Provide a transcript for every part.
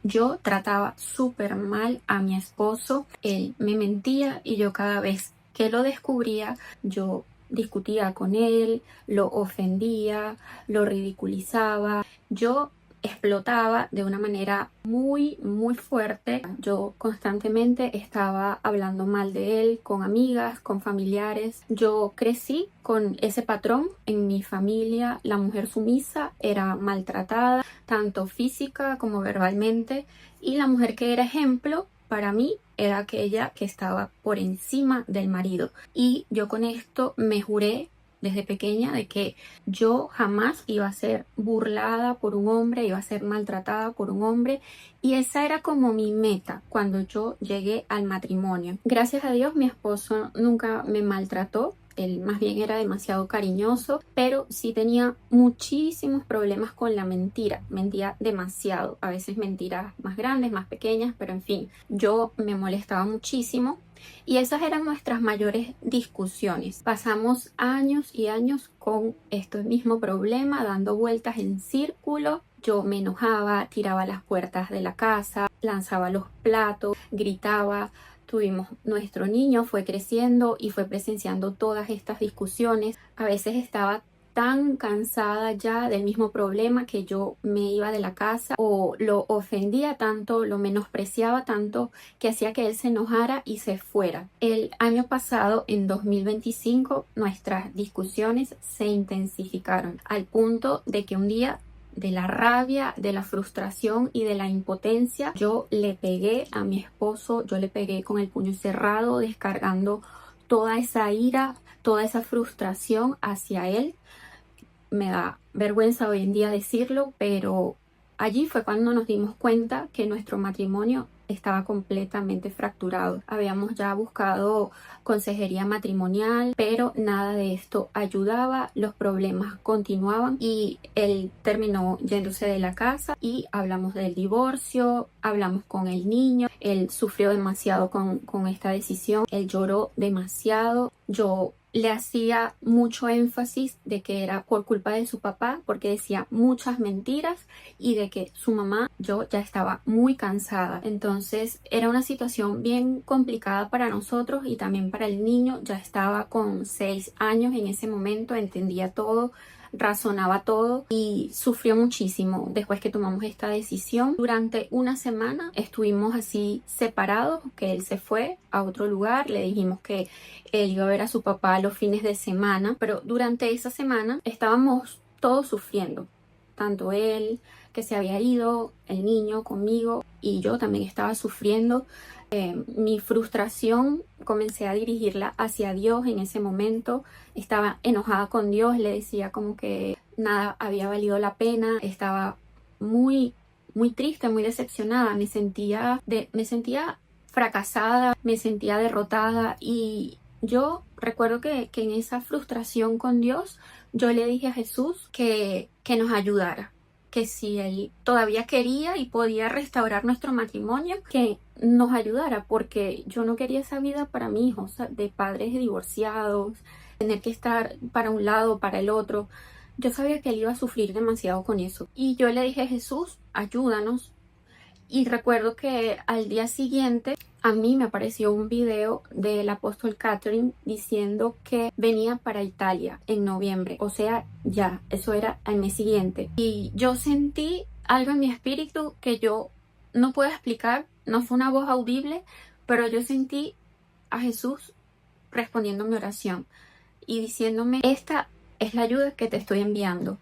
Yo trataba súper mal a mi esposo, él me mentía y yo cada vez que lo descubría, yo discutía con él, lo ofendía, lo ridiculizaba. Yo explotaba de una manera muy fuerte. Yo constantemente estaba hablando mal de él con amigas, con familiares. Yo crecí con ese patrón en mi familia. La mujer sumisa era maltratada, tanto física como verbalmente, y la mujer que era ejemplo para mí era aquella que estaba por encima del marido. Y yo con esto me juré desde pequeña de que yo jamás iba a ser burlada por un hombre, iba a ser maltratada por un hombre, y esa era como mi meta cuando yo llegué al matrimonio. Gracias a Dios mi esposo nunca me maltrató. Él más bien era demasiado cariñoso, pero sí tenía muchísimos problemas con la mentira. Mentía demasiado, a veces mentiras más grandes, más pequeñas, pero en fin, yo me molestaba muchísimo. Y esas eran nuestras mayores discusiones. Pasamos años y años con este mismo problema, dando vueltas en círculo. Yo me enojaba, tiraba las puertas de la casa, lanzaba los platos, gritaba. Tuvimos nuestro niño, fue creciendo y fue presenciando todas estas discusiones. A veces estaba tan cansada ya del mismo problema que yo me iba de la casa o lo ofendía tanto, lo menospreciaba tanto que hacía que él se enojara y se fuera. El año pasado, en 2025, nuestras discusiones se intensificaron al punto de que un día, de la rabia, de la frustración y de la impotencia, yo le pegué a mi esposo, yo le pegué con el puño cerrado, descargando toda esa ira, toda esa frustración hacia él. Me da vergüenza hoy en día decirlo, pero allí fue cuando nos dimos cuenta que nuestro matrimonio estaba completamente fracturado. Habíamos ya buscado consejería matrimonial, pero nada de esto ayudaba, los problemas continuaban y él terminó yéndose de la casa y hablamos del divorcio, hablamos con el niño, él sufrió demasiado con esta decisión, él lloró demasiado. Yo le hacía mucho énfasis de que era por culpa de su papá porque decía muchas mentiras y de que su mamá, yo ya estaba muy cansada. Entonces era una situación bien complicada para nosotros y también para el niño. Ya estaba con 6 años en ese momento, entendía todo, razonaba todo y sufrió muchísimo después que tomamos esta decisión. Durante una semana estuvimos así separados, que él se fue a otro lugar, le dijimos que él iba a ver a su papá los fines de semana, pero durante esa semana estábamos todos sufriendo, tanto él que se había ido, el niño conmigo, y yo también estaba sufriendo. Mi frustración comencé a dirigirla hacia Dios en ese momento. Estaba enojada con Dios, le decía como que nada había valido la pena. Estaba muy triste, muy decepcionada. Me sentía fracasada, me sentía derrotada y yo recuerdo que en esa frustración con Dios yo le dije a Jesús que nos ayudara, que si él todavía quería y podía restaurar nuestro matrimonio, que nos ayudara, porque yo no quería esa vida para mi hijo, o sea, de padres divorciados, tener que estar para un lado, para el otro. Yo sabía que él iba a sufrir demasiado con eso. Y yo le dije, Jesús, ayúdanos. Y recuerdo que al día siguiente a mí me apareció un video del apóstol Catherine diciendo que venía para Italia en noviembre. O sea, ya, eso era al mes siguiente. Y yo sentí algo en mi espíritu que yo no puedo explicar. No fue una voz audible, pero yo sentí a Jesús respondiendo mi oración y diciéndome, esta es la ayuda que te estoy enviando.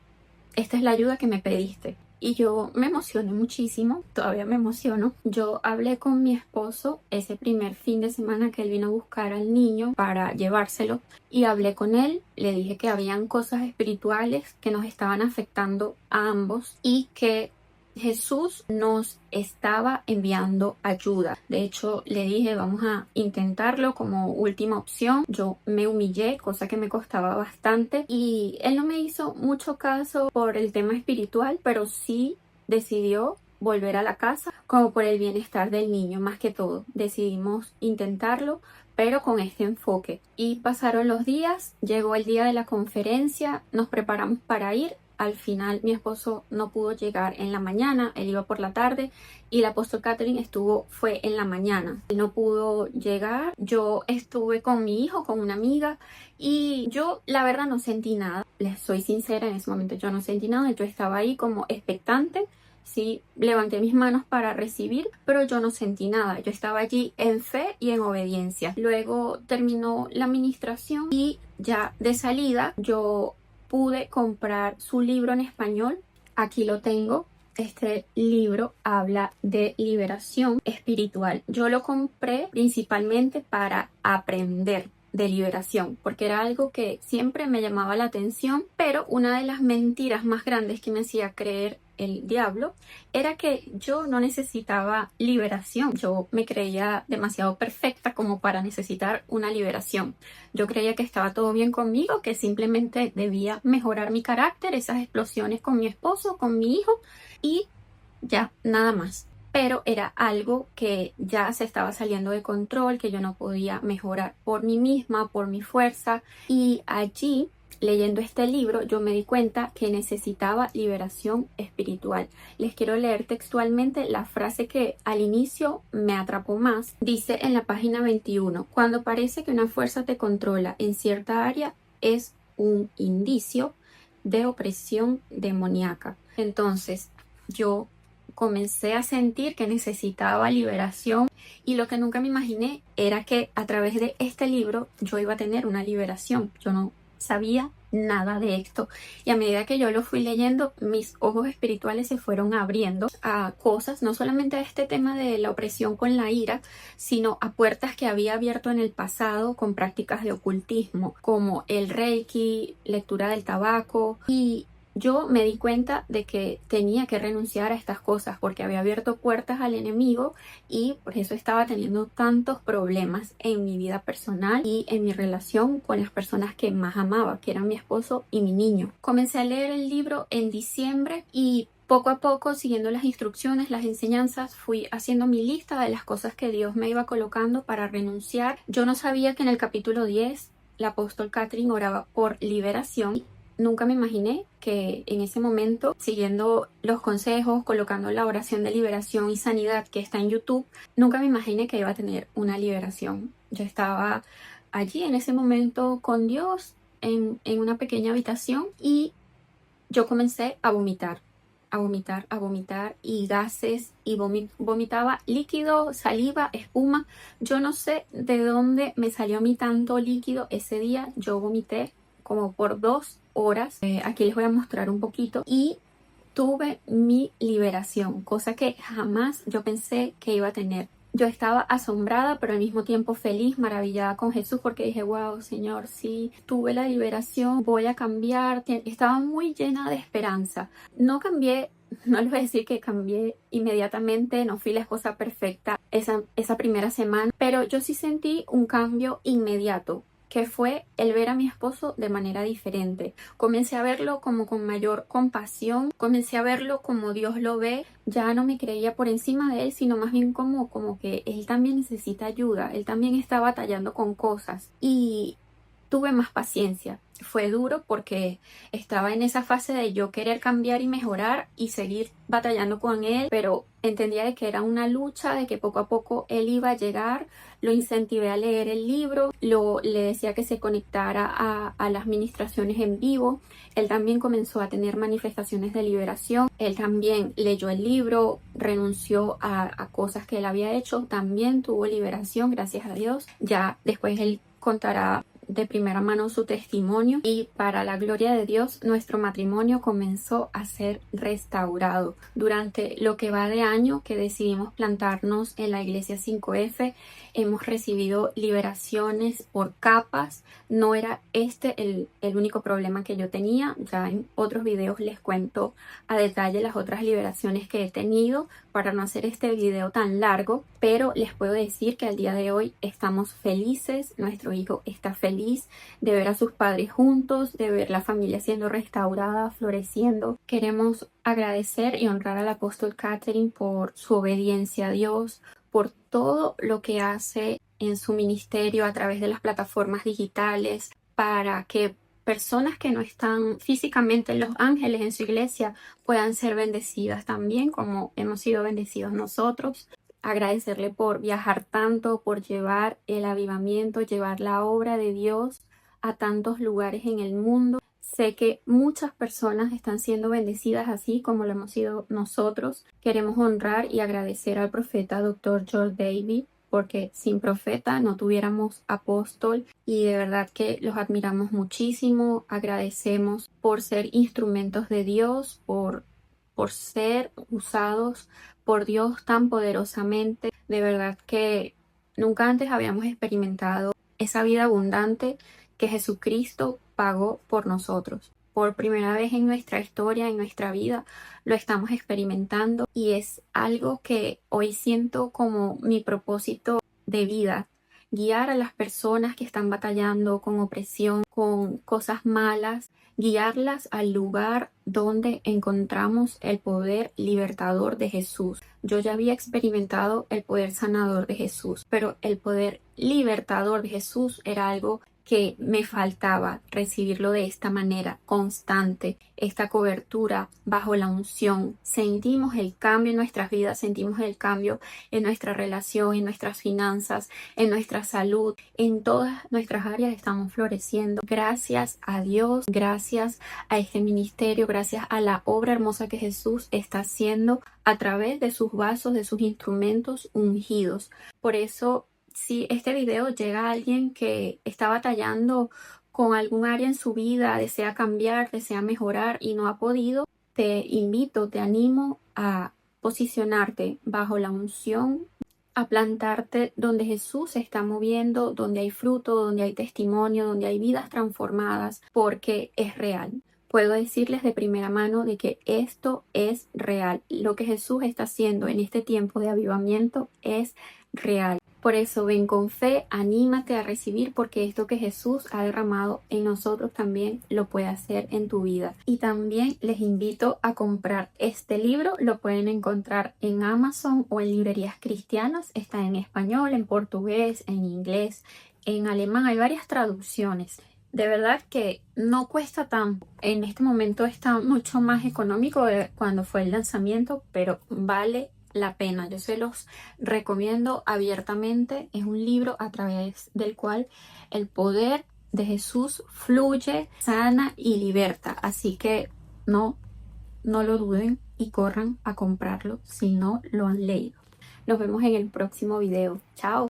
Esta es la ayuda que me pediste. Y yo me emocioné muchísimo, todavía me emociono. Yo hablé con mi esposo ese primer fin de semana que él vino a buscar al niño para llevárselo. Y hablé con él, le dije que habían cosas espirituales que nos estaban afectando a ambos y que Jesús nos estaba enviando ayuda. De hecho, le dije, vamos a intentarlo como última opción. Yo me humillé, cosa que me costaba bastante, y él no me hizo mucho caso por el tema espiritual, pero sí decidió volver a la casa como por el bienestar del niño. Más que todo, decidimos intentarlo, pero con este enfoque. Y pasaron los días, llegó el día de la conferencia, nos preparamos para ir al final mi esposo no pudo llegar en la mañana, él iba por la tarde y el apóstol Catherine fue en la mañana. Él no pudo llegar, yo estuve con mi hijo, con una amiga y yo la verdad no sentí nada. Les soy sincera, en ese momento yo no sentí nada, yo estaba ahí como expectante. Sí, levanté mis manos para recibir, pero yo no sentí nada. Yo estaba allí en fe y en obediencia. Luego terminó la administración y ya de salida yo pude comprar su libro en español. Aquí lo tengo. Este libro habla de liberación espiritual. Yo lo compré principalmente para aprender de liberación, porque era algo que siempre me llamaba la atención, pero una de las mentiras más grandes que me hacía creer el diablo era que yo no necesitaba liberación. Yo me creía demasiado perfecta como para necesitar una liberación. Yo creía que estaba todo bien conmigo, que simplemente debía mejorar mi carácter, esas explosiones con mi esposo, con mi hijo y ya, nada más. Pero era algo que ya se estaba saliendo de control, que yo no podía mejorar por mí misma, por mi fuerza. Y allí, leyendo este libro, yo me di cuenta que necesitaba liberación espiritual. Les quiero leer textualmente la frase que al inicio me atrapó más. Dice en la página 21, cuando parece que una fuerza te controla en cierta área, es un indicio de opresión demoníaca. Entonces, yo comencé a sentir que necesitaba liberación y lo que nunca me imaginé era que a través de este libro yo iba a tener una liberación. Yo no sabía nada de esto y a medida que yo lo fui leyendo, mis ojos espirituales se fueron abriendo a cosas, no solamente a este tema de la opresión con la ira, sino a puertas que había abierto en el pasado con prácticas de ocultismo como el reiki, lectura del tabaco, y yo me di cuenta de que tenía que renunciar a estas cosas porque había abierto puertas al enemigo y por eso estaba teniendo tantos problemas en mi vida personal y en mi relación con las personas que más amaba, que eran mi esposo y mi niño. Comencé a leer el libro en diciembre y poco a poco, siguiendo las instrucciones, las enseñanzas, fui haciendo mi lista de las cosas que Dios me iba colocando para renunciar. Yo no sabía que en el capítulo 10 la apóstol Catherine oraba por liberación. Nunca me imaginé que en ese momento, siguiendo los consejos, colocando la oración de liberación y sanidad que está en YouTube, nunca me imaginé que iba a tener una liberación. Yo estaba allí en ese momento con Dios en una pequeña habitación y yo comencé a vomitar, a vomitar, a vomitar y gases y vomitaba líquido, saliva, espuma. Yo no sé de dónde me salió a mí tanto líquido ese día. Yo vomité como por 2 horas. Aquí les voy a mostrar un poquito y tuve mi liberación, cosa que jamás yo pensé que iba a tener. Yo estaba asombrada, pero al mismo tiempo feliz, maravillada con Jesús, porque dije, wow, Señor, sí, tuve la liberación, voy a cambiar. Estaba muy llena de esperanza. No cambié, no les voy a decir que cambié inmediatamente, no fui la esposa perfecta esa primera semana, pero yo sí sentí un cambio inmediato, que fue el ver a mi esposo de manera diferente. Comencé a verlo como con mayor compasión, comencé a verlo como Dios lo ve. Ya no me creía por encima de él, sino más bien como que él también necesita ayuda, él también está batallando con cosas y tuve más paciencia. Fue duro porque estaba en esa fase de yo querer cambiar y mejorar y seguir batallando con él, pero entendía de que era una lucha, de que poco a poco él iba a llegar. Lo incentivé a leer el libro, le decía que se conectara a las ministraciones en vivo. Él también comenzó a tener manifestaciones de liberación. Él también leyó el libro, renunció a cosas que él había hecho, también tuvo liberación, gracias a Dios. Ya después él contará de primera mano su testimonio y para la gloria de Dios nuestro matrimonio comenzó a ser restaurado. Durante lo que va de año que decidimos plantarnos en la iglesia 5F, hemos recibido liberaciones por capas. No era este el único problema que yo tenía, ya en otros videos les cuento a detalle las otras liberaciones que he tenido para no hacer este video tan largo, pero les puedo decir que al día de hoy estamos felices, nuestro hijo está feliz de ver a sus padres juntos, de ver la familia siendo restaurada, floreciendo. Queremos agradecer y honrar al apóstol Catherine por su obediencia a Dios, por todo lo que hace en su ministerio a través de las plataformas digitales para que personas que no están físicamente, los ángeles en su iglesia, puedan ser bendecidas también como hemos sido bendecidos nosotros. Agradecerle por viajar tanto, por llevar el avivamiento, llevar la obra de Dios a tantos lugares en el mundo. Sé que muchas personas están siendo bendecidas así como lo hemos sido nosotros. Queremos honrar y agradecer al profeta Dr. George David, porque sin profeta no tuviéramos apóstol, y de verdad que los admiramos muchísimo. Agradecemos por ser instrumentos de Dios, por ser usados por Dios tan poderosamente. De verdad que nunca antes habíamos experimentado esa vida abundante que Jesucristo pagó por nosotros. Por primera vez en nuestra historia, en nuestra vida, lo estamos experimentando, y es algo que hoy siento como mi propósito de vida: guiar a las personas que están batallando con opresión, con cosas malas, guiarlas al lugar donde encontramos el poder libertador de Jesús. Yo ya había experimentado el poder sanador de Jesús, pero el poder libertador de Jesús era algo que me faltaba recibirlo de esta manera constante, esta cobertura bajo la unción. Sentimos el cambio en nuestras vidas, sentimos el cambio en nuestra relación, en nuestras finanzas, en nuestra salud, en todas nuestras áreas estamos floreciendo. Gracias a Dios, gracias a este ministerio, gracias a la obra hermosa que Jesús está haciendo a través de sus vasos, de sus instrumentos ungidos. Por eso, si este video llega a alguien que está batallando con algún área en su vida, desea cambiar, desea mejorar y no ha podido, te invito, te animo a posicionarte bajo la unción, a plantarte donde Jesús se está moviendo, donde hay fruto, donde hay testimonio, donde hay vidas transformadas, porque es real. Puedo decirles de primera mano de que esto es real. Lo que Jesús está haciendo en este tiempo de avivamiento es real. Por eso ven con fe, anímate a recibir, porque esto que Jesús ha derramado en nosotros también lo puede hacer en tu vida. Y también les invito a comprar este libro. Lo pueden encontrar en Amazon o en librerías cristianas. Está en español, en portugués, en inglés, en alemán. Hay varias traducciones. De verdad que no cuesta tanto. En este momento está mucho más económico de cuando fue el lanzamiento, pero vale la pena. Yo se los recomiendo abiertamente. Es un libro a través del cual el poder de Jesús fluye, sana y liberta. Así que no lo duden y corran a comprarlo si no lo han leído. Nos vemos en el próximo video. Chao.